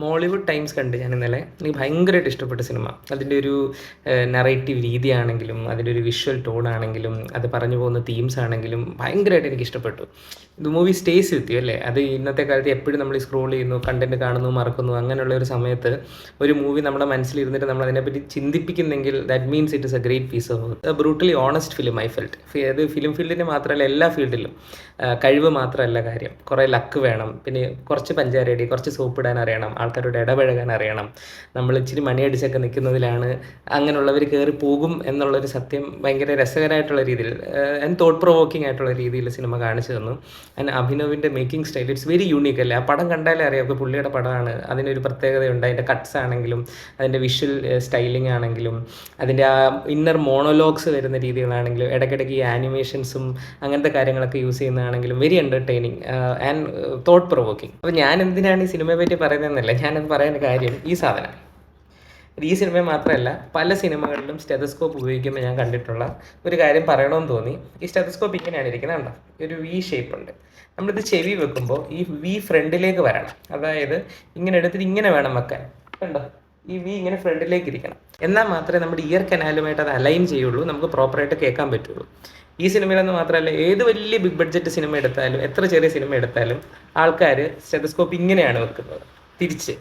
Mollywood times കണ്ട് ഞാൻ ഇന്നലെ. എനിക്ക് ഭയങ്കരമായിട്ട് ഇഷ്ടപ്പെട്ട സിനിമ. അതിൻ്റെ ഒരു നറേറ്റീവ് രീതിയാണെങ്കിലും അതിൻ്റെ ഒരു വിഷ്വൽ ടോൺ ആണെങ്കിലും അത് പറഞ്ഞു പോകുന്ന തീംസ് ആണെങ്കിലും ഭയങ്കരമായിട്ട് എനിക്ക് ഇഷ്ടപ്പെട്ടു. ഇത് മൂവി സ്റ്റേസ് വിത്ത് യു അല്ലേ. അത് ഇന്നത്തെ കാലത്ത് എപ്പോഴും നമ്മൾ സ്ക്രോൾ ചെയ്യുന്നു, കണ്ടന്റ് കാണുന്നു, മറക്കുന്നു. അങ്ങനെയുള്ള ഒരു സമയത്ത് ഒരു മൂവി നമ്മുടെ മനസ്സിലിരുന്നിട്ട് നമ്മൾ അതിനെപ്പറ്റി ചിന്തിപ്പിക്കുന്നെങ്കിൽ that means it is a great piece of work. Brutally honest film I felt. അത് ഫിലിം ഫീൽഡിന് മാത്രമല്ല, എല്ലാ ഫീൽഡിലും കഴിവ് മാത്രമല്ല കാര്യം, കുറേ ലക്ക് വേണം. പിന്നെ കുറച്ച് പഞ്ചാരടി, കുറച്ച് സോപ്പിടാൻ അറിയണം, ആൾക്കാരോട് ഇടപഴകാൻ അറിയണം. നമ്മൾ ഇച്ചിരി മണിയടിച്ചൊക്കെ നിൽക്കുന്നതിലാണ് അങ്ങനെയുള്ളവർ കയറി പോകും എന്നുള്ളൊരു സത്യം ഭയങ്കര രസകരമായിട്ടുള്ള രീതിയിൽ ആൻഡ് തോട്ട് പ്രൊവോക്കിംഗ് ആയിട്ടുള്ള രീതിയിൽ സിനിമ കാണിച്ചു തന്നു. ആൻഡ് അഭിനവിൻ്റെ making style it's very unique അല്ലേ. ആ പടം കണ്ടാലേ അറിയാം ഒക്കെ പുള്ളിയുടെ പടമാണ്. അതിനൊരു പ്രത്യേകതയുണ്ട്. അതിൻ്റെ കട്ട്സ് ആണെങ്കിലും അതിൻ്റെ വിഷ്വൽ സ്റ്റൈലിംഗ് ആണെങ്കിലും അതിൻ്റെ ആ ഇന്നർ മോണോലോഗ്സ് വരുന്ന രീതികളാണെങ്കിലും ഇടയ്ക്കിടയ്ക്ക് ഈ ആനിമേഷൻസും അങ്ങനത്തെ കാര്യങ്ങളൊക്കെ യൂസ് ചെയ്യുന്നതാണെങ്കിലും very entertaining and thought provoking. അപ്പോൾ ഞാൻ എന്തിനാണ് ഈ സിനിമയെ പറ്റി പറയുന്നതെന്നല്ല, ഞാനത് പറയുന്ന കാര്യം ഈ സാധനം. ഈ സിനിമ മാത്രമല്ല, പല സിനിമകളിലും സ്റ്റെതസ്കോപ്പ് ഉപയോഗിക്കുമ്പോൾ ഞാൻ കണ്ടിട്ടുള്ള ഒരു കാര്യം പറയണമെന്ന് തോന്നി. ഈ സ്റ്റെതസ്കോപ്പ് ഇങ്ങനെയാണ് ഇരിക്കുന്നത്, കണ്ടോ? ഒരു വി ഷേപ്പ് ഉണ്ട്. നമ്മളിത് ചെവി വെക്കുമ്പോൾ ഈ വി ഫ്രണ്ടിലേക്ക് വരണം. അതായത് ഇങ്ങനെ എടുത്തിട്ട് ഇങ്ങനെ വേണം വെക്കാൻ, കണ്ടോ? ഈ വി ഇങ്ങനെ ഫ്രണ്ടിലേക്ക് ഇരിക്കണം. എന്നാൽ മാത്രമേ നമ്മുടെ ഇയർ കനാലുമായിട്ട് അത് അലൈൻ ചെയ്യുള്ളൂ, നമുക്ക് പ്രോപ്പറായിട്ട് കേൾക്കാൻ പറ്റുള്ളൂ. ഈ സിനിമയിലൊന്നും മാത്രമല്ല, ഏത് വലിയ ബിഗ് ബഡ്ജറ്റ് സിനിമ എടുത്താലും എത്ര ചെറിയ സിനിമ എടുത്താലും ആൾക്കാർ സ്റ്റെതസ്കോപ്പ് ഇങ്ങനെയാണ് വെക്കുന്നത്, തിരിച്ച്.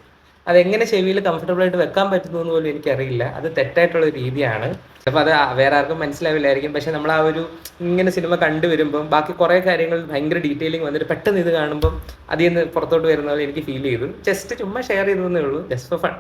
അതെങ്ങനെ ചെവിയിൽ കംഫർട്ടബിളായിട്ട് വെക്കാൻ പറ്റുന്നു എന്ന് പോലും എനിക്കറിയില്ല. അത് തെറ്റായിട്ടുള്ള രീതിയാണ്. അപ്പോൾ അത് വേറെ ആർക്കും മനസ്സിലാവില്ലായിരിക്കും. പക്ഷെ നമ്മൾ ആ ഒരു ഇങ്ങനെ സിനിമ കണ്ടുവരുമ്പം ബാക്കി കുറേ കാര്യങ്ങൾ ഭയങ്കര ഡീറ്റെയിലിംഗ് വന്നിട്ട് പെട്ടെന്ന് ഇത് കാണുമ്പം അതിൽ നിന്ന് പുറത്തോട്ട് വരുന്ന പോലെ എനിക്ക് ഫീൽ ചെയ്തു. ജസ്റ്റ് ചുമ്മാ ഷെയർ ചെയ്തതേ ഉള്ളൂ, ജസ്റ്റ് ഫോർ ഫൺ.